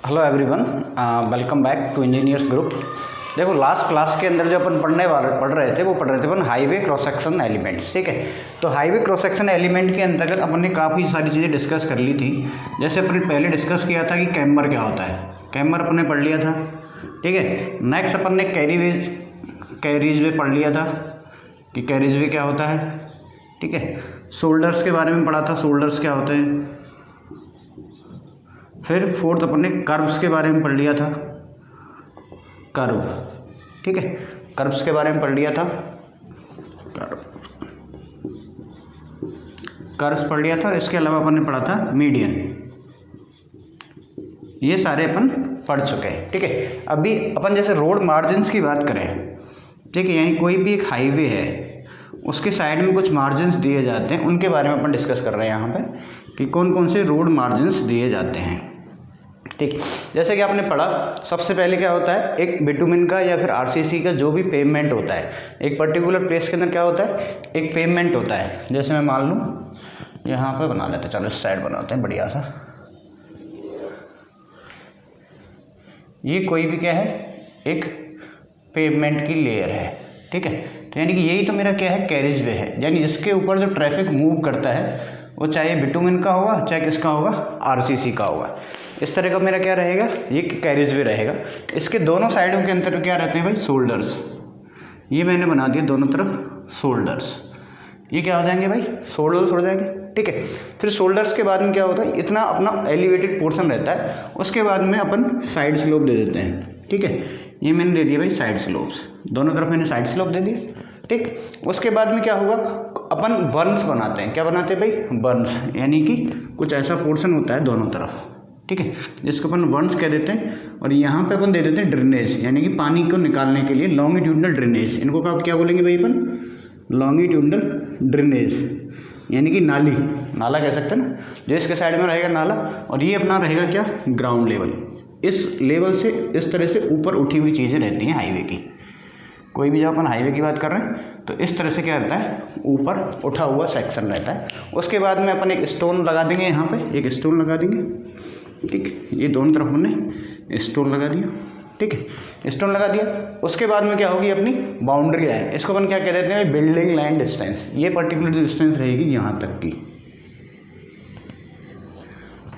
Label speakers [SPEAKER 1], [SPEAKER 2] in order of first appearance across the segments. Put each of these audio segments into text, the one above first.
[SPEAKER 1] Hello everyone, welcome back to engineers group. देखो, last class के अंदर जो अपन पढ़ रहे थे अपन हाईवे क्रॉस सेक्शन एलिमेंट्स। ठीक है, तो हाईवे क्रॉस सेक्शन एलिमेंट के अंतर्गत अपन ने काफ़ी सारी चीज़ें डिस्कस कर ली थी। जैसे अपन ने पहले डिस्कस किया था कि कैम्बर क्या होता है, कैम्बर अपन ने पढ़ लिया था। ठीक है, नेक्स्ट अपन ने कैरीज वे पढ़ लिया था कि कैरीज वे क्या होता है। ठीक है, शोल्डर्स के बारे में पढ़ा था, शोल्डर्स क्या होते हैं। फिर फोर्थ अपन ने कर्व्स के बारे में पढ़ लिया था, कर्व। ठीक है, कर्व्स के बारे में पढ़ लिया था, कर्व्स पढ़ लिया था। और इसके अलावा अपन ने पढ़ा था मीडियन। ये सारे अपन पढ़ चुके हैं। ठीक है, अभी अपन जैसे रोड मार्जिन्स की बात करें, ठीक है, यानी कोई भी एक हाईवे है उसके साइड में कुछ मार्जिन्स दिए जाते हैं, उनके बारे में अपन डिस्कस कर रहे हैं यहाँ पे कि कौन कौन से रोड मार्जिन्स दिए जाते हैं। ठीक, जैसे कि आपने पढ़ा, सबसे पहले क्या होता है, एक बिटुमिन का या फिर आरसीसी का जो भी पेवमेंट होता है, एक पर्टिकुलर प्लेस के अंदर क्या होता है, एक पेवमेंट होता है। जैसे मैं मान लूँ यहाँ पे बना लेते हैं, चलो इस साइड बनाते हैं बढ़िया सा। ये कोई भी क्या है, एक पेवमेंट की लेयर है। ठीक है, तो यानी कि यही तो मेरा क्या है, कैरिज वे है, यानी इसके ऊपर जो ट्रैफिक मूव करता है वो चाहे बिटुमिन का होगा चाहे किसका होगा, आरसीसी का होगा। इस तरह का मेरा क्या रहेगा, ये कैरिज वे रहेगा। इसके दोनों साइडों के अंदर क्या रहते हैं भाई, शोल्डर्स। ये मैंने बना दिया दोनों तरफ शोल्डर्स। ये क्या हो जाएंगे भाई, शोल्डर्स हो जाएंगे। ठीक है, फिर शोल्डर्स के बाद में क्या होता है, इतना अपना एलिवेटेड पोर्शन रहता है, उसके बाद में अपन साइड स्लोप दे देते हैं। ठीक है, ये मैंने दे दिया भाई साइड स्लोप्स, दोनों तरफ मैंने साइड स्लोप दे दिए। ठीक, उसके बाद में क्या होगा, अपन बर्न्स बनाते हैं। क्या बनाते हैं भाई, बर्न्स, यानी कि कुछ ऐसा पोर्शन होता है दोनों तरफ। ठीक है, जिसको अपन बर्न्स कह देते हैं। और यहाँ पे अपन दे देते हैं ड्रेनेज, यानी कि पानी को निकालने के लिए लॉन्गिट्यूडनल ड्रेनेज। इनको क्या बोलेंगे भाई अपन, लॉन्गिट्यूडनल ड्रेनेज, यानी कि नाली, नाला कह सकते हैं ना, जो इसके साइड में रहेगा नाला, और ये अपना रहेगा क्या, ग्राउंड लेवल। इस लेवल से इस तरह से ऊपर उठी हुई चीज़ें रहती हैं हाईवे की। कोई भी जब अपन हाईवे की बात कर रहे हैं तो इस तरह से क्या रहता है, ऊपर उठा हुआ सेक्शन रहता है। उसके बाद में अपन एक स्टोन लगा देंगे, यहाँ पे एक स्टोन लगा देंगे। ठीक, ये दोनों तरफ हमने स्टोन लगा दिया। ठीक है, स्टोन लगा दिया। उसके बाद में क्या होगी, अपनी बाउंड्री लाइन, इसको अपन क्या कह देते हैं, बिल्डिंग लाइन डिस्टेंस। ये पर्टिकुलर डिस्टेंस रहेगी यहाँ तक की।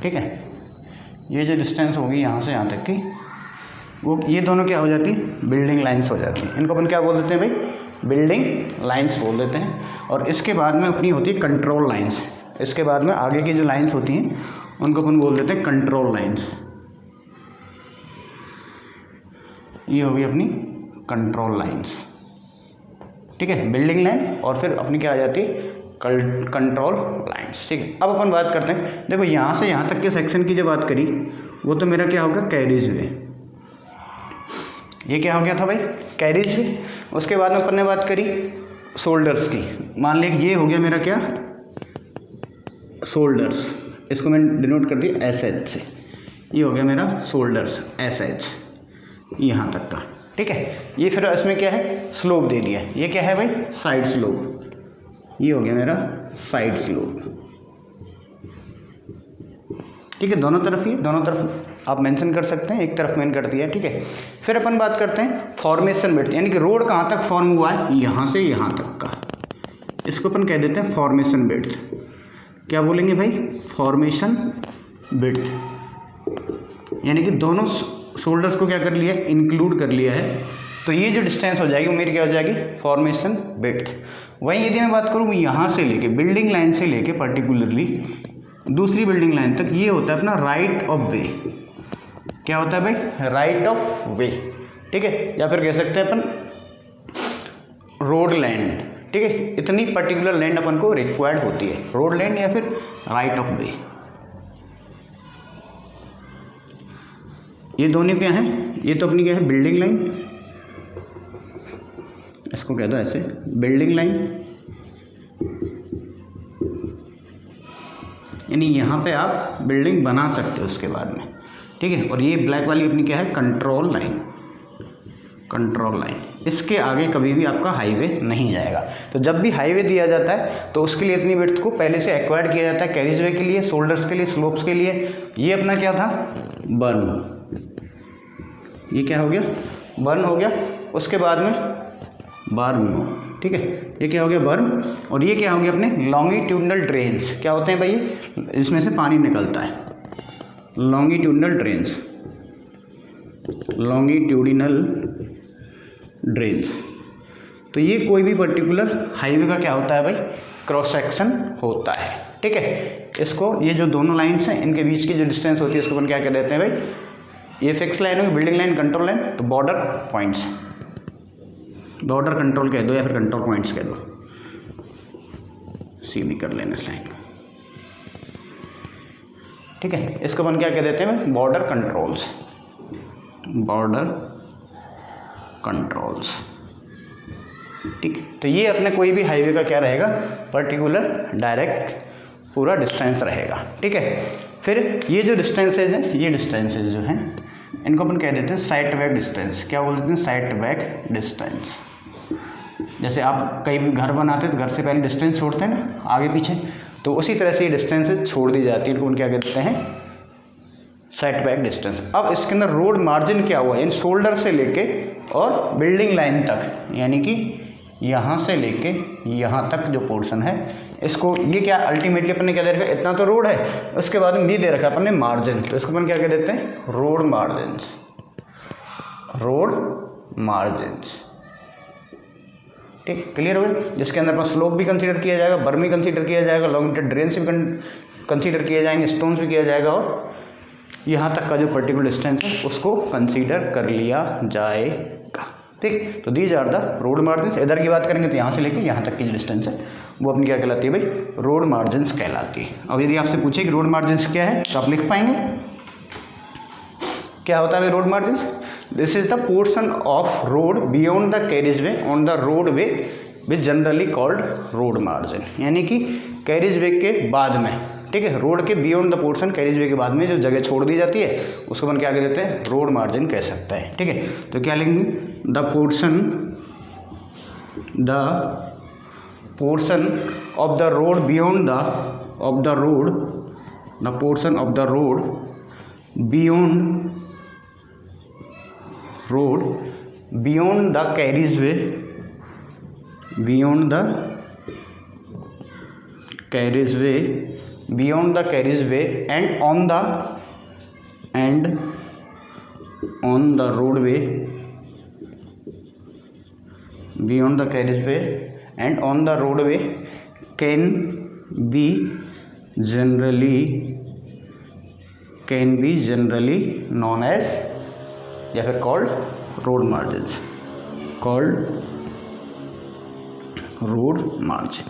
[SPEAKER 1] ठीक है, ये जो डिस्टेंस होगी यहाँ से यहाँ तक की, वो ये दोनों क्या हो जाती है, बिल्डिंग लाइंस हो जाती हैं। इनको अपन क्या बोल देते हैं भाई, बिल्डिंग लाइंस बोल देते हैं। और इसके बाद में अपनी होती है कंट्रोल लाइंस। इसके बाद में आगे की जो लाइंस होती हैं उनको अपन बोल देते हैं कंट्रोल लाइंस। ये होगी अपनी कंट्रोल लाइंस। ठीक है, बिल्डिंग लाइन और फिर अपनी क्या आ जाती है, कंट्रोल लाइंस। ठीक है, अब अपन बात करते हैं, देखो यहाँ से यहाँ तक के सेक्शन की जो बात करी वो तो मेरा क्या होगा, कैरिज वे। ये क्या हो गया था भाई, कैरिज वे। उसके बाद में अपन ने बात करी शोल्डर्स की। मान लिया ये हो गया मेरा क्या, शोल्डर्स, इसको मैंने डिनोट कर दिया SH से। ये हो गया मेरा शोल्डर्स SH, यहाँ तक का। ठीक है, ये फिर इसमें क्या है, स्लोप दे दिया। ये क्या है भाई, साइड स्लोप। ये हो गया मेरा साइड स्लोप। ठीक है, दोनों तरफ ही, दोनों तरफ आप मेंशन कर सकते हैं, एक तरफ मैंने कर दिया। ठीक है, फिर अपन बात करते हैं फॉर्मेशन विड्थ, यानी कि रोड कहाँ तक फॉर्म हुआ है, यहाँ से यहाँ तक का। इसको अपन कह देते हैं फॉर्मेशन विड्थ। क्या बोलेंगे भाई, फॉर्मेशन विड्थ, यानी कि दोनों शोल्डर्स को क्या कर लिया, इंक्लूड कर लिया है। तो ये जो डिस्टेंस हो जाएगी वो मेरी क्या हो जाएगी, फॉर्मेशन विड्थ। वहीं यदि मैं बात करूँ यहाँ से लेके, बिल्डिंग लाइन से लेके पर्टिकुलरली दूसरी बिल्डिंग लाइन तक, ये होता है अपना राइट ऑफ वे। क्या होता है भाई, राइट ऑफ वे। ठीक है, या फिर कह सकते हैं अपन रोड लैंड। ठीक है, इतनी पर्टिकुलर लैंड अपन को रिक्वायर्ड होती है, रोड लैंड या फिर राइट ऑफ वे। ये दोनों क्या हैं, ये तो अपनी क्या है, बिल्डिंग लाइन, इसको कह दो ऐसे, बिल्डिंग लाइन, यानी यहाँ पे आप बिल्डिंग बना सकते हो उसके बाद में। ठीक है, और ये ब्लैक वाली अपनी क्या है, कंट्रोल लाइन। कंट्रोल लाइन, इसके आगे कभी भी आपका हाईवे नहीं जाएगा। तो जब भी हाईवे दिया जाता है तो उसके लिए इतनी विड्थ को पहले से एक्वायर्ड किया जाता है, कैरिजवे के लिए, शोल्डर्स के लिए, स्लोप्स के लिए। ये अपना क्या था, बर्न, ये क्या हो गया, बर्न हो गया। उसके बाद में बर्न, ठीक है, ये क्या हो गया, बर्न। और ये क्या हो गया अपने लॉन्गिट्यूडनल ड्रेन्स, क्या होते हैं भाई, इसमें से पानी निकलता है, लॉन्गिट्यूडनल ड्रेन्स, लॉन्गिट्यूडिनल ड्रेन्स। तो ये कोई भी पर्टिकुलर हाईवे का क्या होता है भाई, क्रॉस सेक्शन होता है, ठीक है। इसको, ये जो दोनों लाइन्स हैं इनके बीच की जो डिस्टेंस होती है इसको अपन क्या कह देते हैं भाई, ये फिक्स लाइन होगी, बिल्डिंग लाइन, कंट्रोल लाइन, तो बॉर्डर पॉइंट्स, बॉर्डर कंट्रोल कह दो या फिर कंट्रोल पॉइंट्स कह दो, सीधी कर लेना इस लाइन, ठीक है। इसको अपन क्या कह देते हैं, बॉर्डर कंट्रोल्स, बॉर्डर कंट्रोल्स, ठीक। तो ये अपने कोई भी हाईवे का क्या रहेगा, पर्टिकुलर डायरेक्ट पूरा डिस्टेंस रहेगा, ठीक है। फिर ये जो डिस्टेंसेज हैं, ये डिस्टेंसेज जो हैं इनको अपन कह देते हैं साइट बैक डिस्टेंस। क्या बोलते हैं, साइट बैक डिस्टेंस। जैसे आप कहीं भी घर बनाते हैं तो घर से पहले डिस्टेंस छोड़ते हैं ना, आगे पीछे, तो उसी तरह से ये डिस्टेंसेज छोड़ दी जाती है, इनको उन क्या कहते हैं, साइट बैक डिस्टेंस। अब इसके अंदर रोड मार्जिन क्या हुआ, इन शोल्डर से लेके और बिल्डिंग लाइन तक, यानी कि यहाँ से लेके यहाँ तक जो पोर्शन है, इसको ये क्या अल्टीमेटली अपन ने क्या दे रखा है, इतना तो रोड है, उसके बाद में भी दे रखा है अपन ने मार्जिन, तो इसको अपन क्या कह देते हैं, रोड मार्जिन्स, रोड मार्जिन्स, ठीक, क्लियर हो गया। जिसके अंदर अपना स्लोप भी कंसीडर किया जाएगा, बर्म भी कंसीडर किया जाएगा, लॉन्गिट्यूड ड्रेन्स भी कंसीडर किए जाएंगे, स्टोन्स भी किया जाएगा, और यहाँ तक का जो पर्टिकुलर डिस्टेंस है उसको कंसीडर कर लिया जाएगा, ठीक। तो these are the road margin. इधर की बात करेंगे तो यहाँ से लेके यहाँ तक की जो डिस्टेंस है वो अपनी क्या कहलाती है भाई, रोड मार्जिन्स कहलाती है। अब यदि आपसे पूछे कि रोड मार्जिन्स क्या है तो आप लिख पाएंगे, क्या होता है भाई road margins, this is the portion of road beyond the carriage way on the road way which generally called road margin, यानी कि कैरिज वे के बाद में, ठीक है, रोड के बियॉन्ड द पोर्शन, कैरिज वे के बाद में जो जगह छोड़ दी जाती है उसको अपन क्या कह देते हैं, रोड मार्जिन कह सकते हैं, ठीक है। तो क्या लिखेंगे, the portion of the road beyond the of the road, the portion of the road beyond the carriage way, beyond the carriage way, beyond the carriageway and on the roadway, beyond the carriageway and on the roadway can be generally known as या फिर called road margins, called road margin।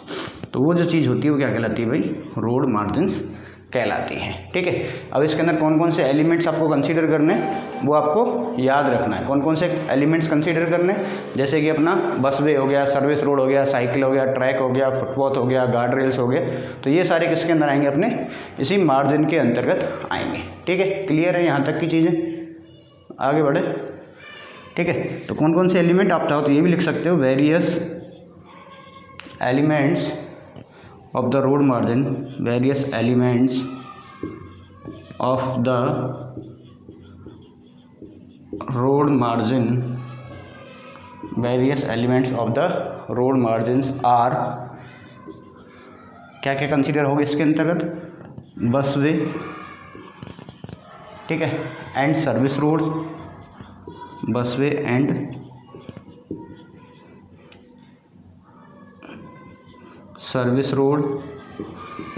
[SPEAKER 1] तो वो जो चीज़ होती है वो क्या कहलाती है भाई, रोड मार्जिन्स कहलाती है, ठीक है। अब इसके अंदर कौन कौन से एलिमेंट्स आपको कंसीडर करने हैं वो आपको याद रखना है। कौन कौन से एलिमेंट्स कंसीडर करने, जैसे कि अपना बस वे हो गया, सर्विस रोड हो गया, साइकिल हो गया, ट्रैक हो गया, फुटपाथ हो गया, गार्ड रेल्स हो गए, तो ये सारे किसके अंदर आएंगे, अपने इसी मार्जिन के अंतर्गत आएंगे, ठीक है। क्लियर है यहाँ तक की चीज़ें, आगे बढ़े, ठीक है। तो कौन कौन से एलिमेंट आप चाहो तो ये भी लिख सकते हो, various elements of the road margin, various elements of the road margin, various elements of the road margins are, क्या क्या कंसीडर होगा इसके अंतर्गत, बस वे, ठीक है, एंड सर्विस रोड, बस वे एंड सर्विस रोड।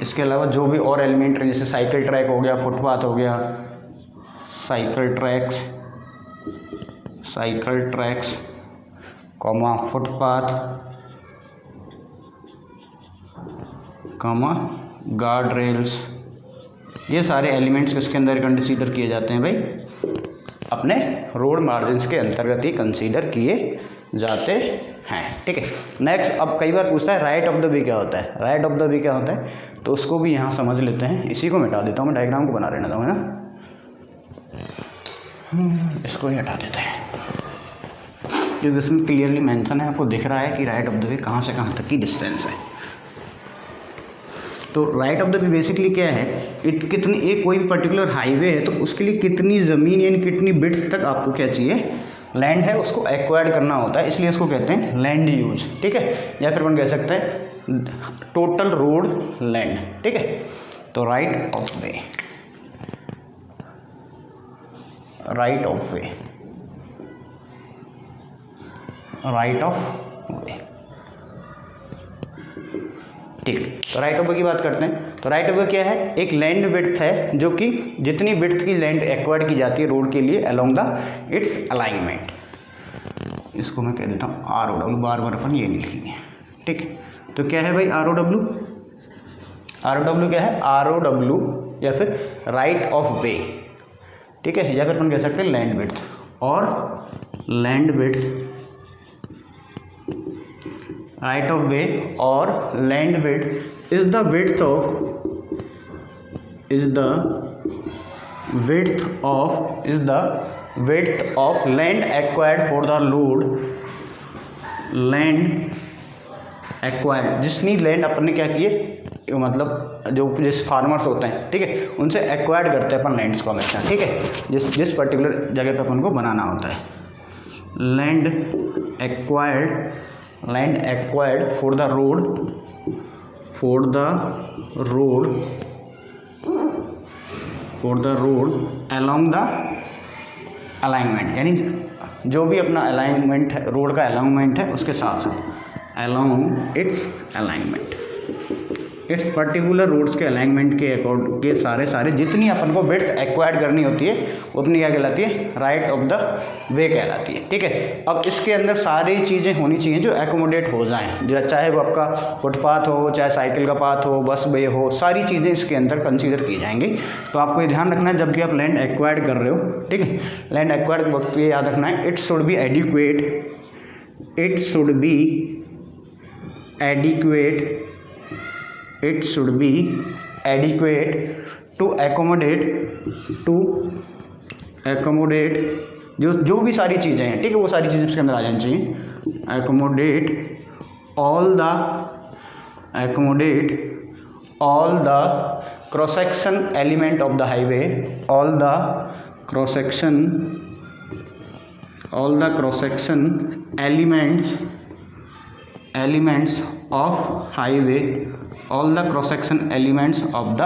[SPEAKER 1] इसके अलावा जो भी और एलिमेंट है जैसे साइकिल ट्रैक हो गया, फुटपाथ हो गया, cycle tracks comma footpath comma guard rails, ये सारे एलिमेंट्स किसके अंदर कंसीडर किए जाते हैं भाई, अपने रोड मार्जिन्स के अंतर्गत ही कंसीडर किए जाते हैं, ठीक है। नेक्स्ट, अब कई बार पूछता है राइट ऑफ द वे क्या होता है, राइट ऑफ द वे क्या होता है, तो उसको भी यहाँ समझ लेते हैं। इसी को मिटा देता हूँ मैं, डायग्राम को बना रहने दो, है ना, इसको ही हटा देते हैं। क्योंकि इसमें क्लियरली मेंशन है, आपको दिख रहा है कि राइट ऑफ द वे कहाँ से कहाँ तक की डिस्टेंस है। तो right of the way basically क्या है, कितनी एक कोई भी पर्टिकुलर हाईवे है तो उसके लिए कितनी ज़मीन यानी कितनी बिड्थ तक आपको क्या चाहिए, लैंड है, उसको एक्वायर्ड करना होता है, इसलिए इसको कहते हैं लैंड यूज, ठीक है, या फिर अपन कह सकते हैं टोटल रोड लैंड, ठीक है। तो right of way, right of way, right of वे, ठीक है। तो राइट ऑफ वे की बात करते हैं। तो राइट ऑफ वे क्या है, एक लैंड विड्थ है जो कि जितनी विड्थ की लैंड एक्वायर्ड की जाती है रोड के लिए अलोंग द इट्स अलाइनमेंट, इसको मैं कह देता हूँ आर ओ डब्ल्यू, बार बार अपन ये लिखेंगे, ठीक है। तो क्या है भाई R O W, R O W क्या है, आर ओ डब्ल्यू या फिर राइट ऑफ वे, ठीक है, या फिर अपन कह सकते हैं लैंड विड्थ, और land width, right of way और land width is the width of, is the width of, is the width of land acquired for the load, land acquired, जितनी लैंड अपन ने क्या की है, मतलब जो जिस फार्मर्स होते हैं, ठीक है, उनसे एक्वायर्ड करते हैं अपन लैंड्स को हमेशा, ठीक है, जिस पर्टिकुलर जगह पे अपन को बनाना होता है, land acquired, land acquired for the road, for the road, for the road along the alignment, यानी जो भी अपना अलाइनमेंट है, रोड का अलाइनमेंट है उसके साथ साथ along its alignment, its particular roads के अलाइनमेंट के अकॉर्ड के सारे जितनी अपन को विड्थ एक्वायर्ड करनी होती है वो अपनी क्या कहलाती है, राइट ऑफ द वे कहलाती है, ठीक है। अब इसके अंदर सारी चीज़ें होनी चाहिए जो एकोमोडेट हो जाएं, चाहे वो आपका फुटपाथ हो, चाहे साइकिल का पाथ हो, बस वे हो, सारी चीज़ें इसके अंदर कंसीडर की जाएंगी। तो आपको ये ध्यान रखना है जब भी आप लैंड एक्वायर्ड कर रहे हो, ठीक है, लैंड एक्वायर्ड वक्त ये याद रखना है, it should be adequate, it should be adequate, it should be adequate to accommodate जो भी सारी चीज़ें हैं, ठीक है, वो सारी चीज़ें इसके अंदर आ जानी चाहिए, accommodate all the cross section element of the highway, all the cross section elements of highway, all the cross section elements of the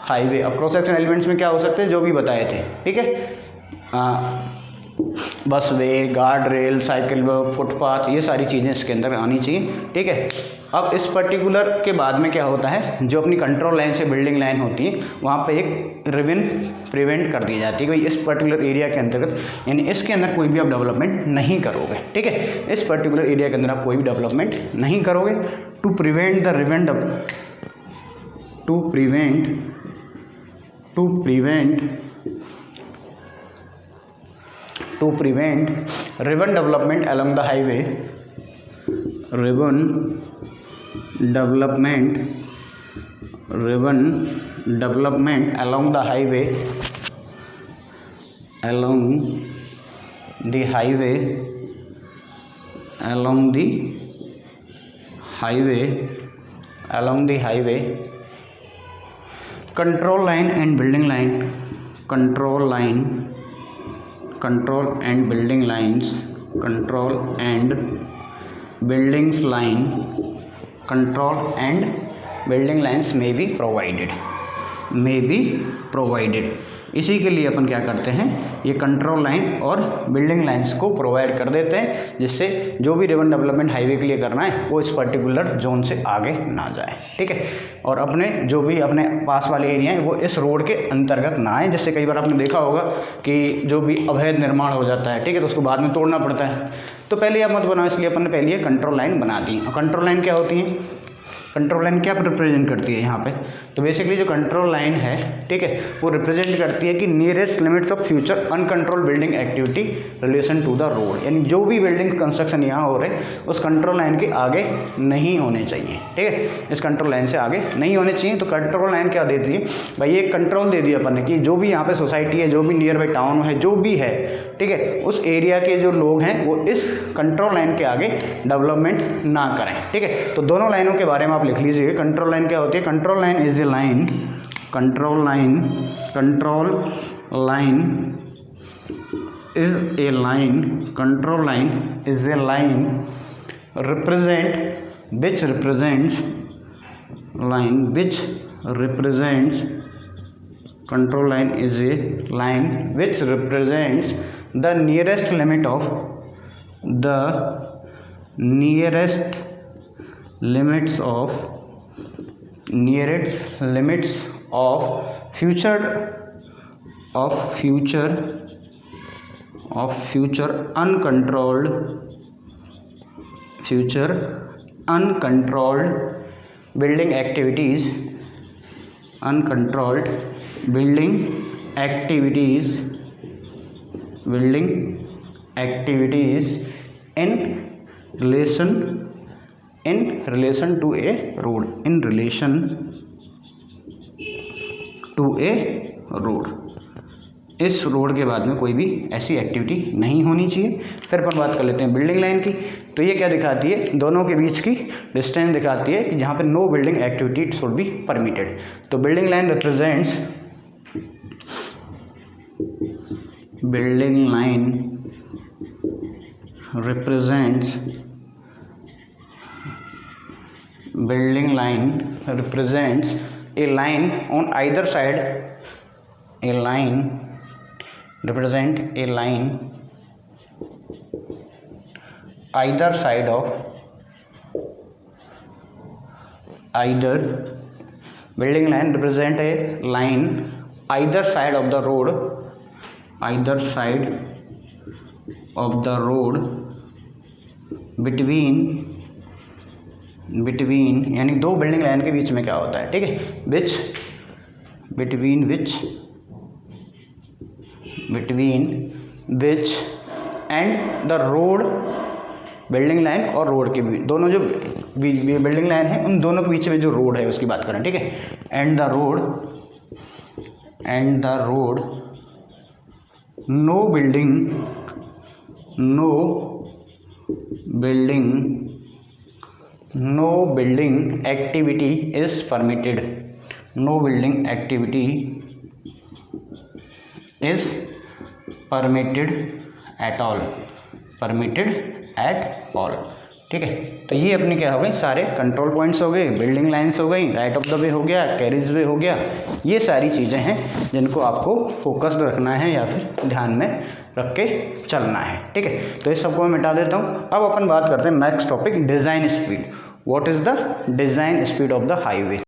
[SPEAKER 1] highway. अब क्रॉस सेक्शन एलिमेंट्स में क्या हो सकते हैं, जो भी बताए थे, ठीक है, बस वे, गार्ड रेल, साइकिल वे, फुटपाथ, ये सारी चीज़ें इसके अंदर आनी चाहिए, ठीक है। अब इस पर्टिकुलर के बाद में क्या होता है, जो अपनी कंट्रोल लाइन से बिल्डिंग लाइन होती है वहाँ पे एक रिवन प्रिवेंट कर दी जाती है, भाई इस पर्टिकुलर एरिया के अंतर्गत, यानी इसके अंदर कोई भी आप डेवलपमेंट नहीं करोगे, ठीक है, इस पर्टिकुलर एरिया के अंदर आप कोई भी डेवलपमेंट नहीं करोगे, to prevent the river, to prevent river development along the highway, river development along the highway, along the highway, control line and building line, control and building lines may be provided, इसी के लिए अपन क्या करते हैं, ये control line और building lines को provide कर देते हैं, जिससे जो भी रिवन डेवलपमेंट हाईवे के लिए करना है वो इस पर्टिकुलर जोन से आगे ना जाए, ठीक है, और अपने जो भी अपने पास वाले एरिया हैं वो इस रोड के अंतर्गत ना आए। जैसे कई बार आपने देखा होगा कि जो भी अवैध निर्माण हो जाता है, ठीक है, तो उसको बाद में तोड़ना पड़ता है, तो पहले आप मत बनाओ, इसलिए अपन ने पहले कंट्रोल लाइन बना दी। और कंट्रोल लाइन क्या होती है, कंट्रोल लाइन क्या रिप्रेजेंट करती है यहाँ पे, तो बेसिकली जो कंट्रोल लाइन है, ठीक है, वो रिप्रेजेंट करती है कि nearest limits of future uncontrol building activity relation to the road, यानी जो भी बिल्डिंग कंस्ट्रक्शन यहाँ हो रहे उस कंट्रोल लाइन के आगे नहीं होने चाहिए, ठीक है, इस कंट्रोल लाइन से आगे नहीं होने चाहिए। तो कंट्रोल लाइन क्या देती है भाई, एक कंट्रोल दे दिया अपन ने कि जो भी यहाँ पे सोसाइटी है, जो भी नियर बाई टाउन है, जो भी है, ठीक है, उस एरिया के जो लोग हैं वो इस कंट्रोल लाइन के आगे डेवलपमेंट ना करें, ठीक है। तो दोनों लाइनों के बारे में आप लिख लीजिए। कंट्रोल लाइन क्या होती है, control line is a line, control line is a line, control line is a line which represents control line is a line which represents the nearest limits of future uncontrolled building activities in relation to a road, इस road के बाद में कोई भी ऐसी activity नहीं होनी चाहिए। फिर अपन बात कर लेते हैं बिल्डिंग लाइन की। तो ये क्या दिखाती है, दोनों के बीच की डिस्टेंस दिखाती है कि जहाँ पे no building activity should be permitted. तो building line represents a line on either side, either side of building line represent a line either side of the road between यानी दो बिल्डिंग लाइन के बीच में क्या होता है, ठीक है, between which and the road, building line और रोड के बीच, दोनों जो बिल्डिंग लाइन है उन दोनों के बीच में जो रोड है उसकी बात करें, ठीक है, and the road no building activity is permitted, at all, ठीक है। तो ये अपने क्या हो गई, सारे कंट्रोल पॉइंट्स हो गए, बिल्डिंग लाइंस हो गई, राइट ऑफ द वे हो गया, कैरिज वे हो गया, ये सारी चीज़ें हैं जिनको आपको फोकस्ड रखना है या फिर ध्यान में रख के चलना है, ठीक है। तो इस सबको मैं मिटा देता हूँ। अब अपन बात करते हैं next topic, design speed. What is the design speed of the highway.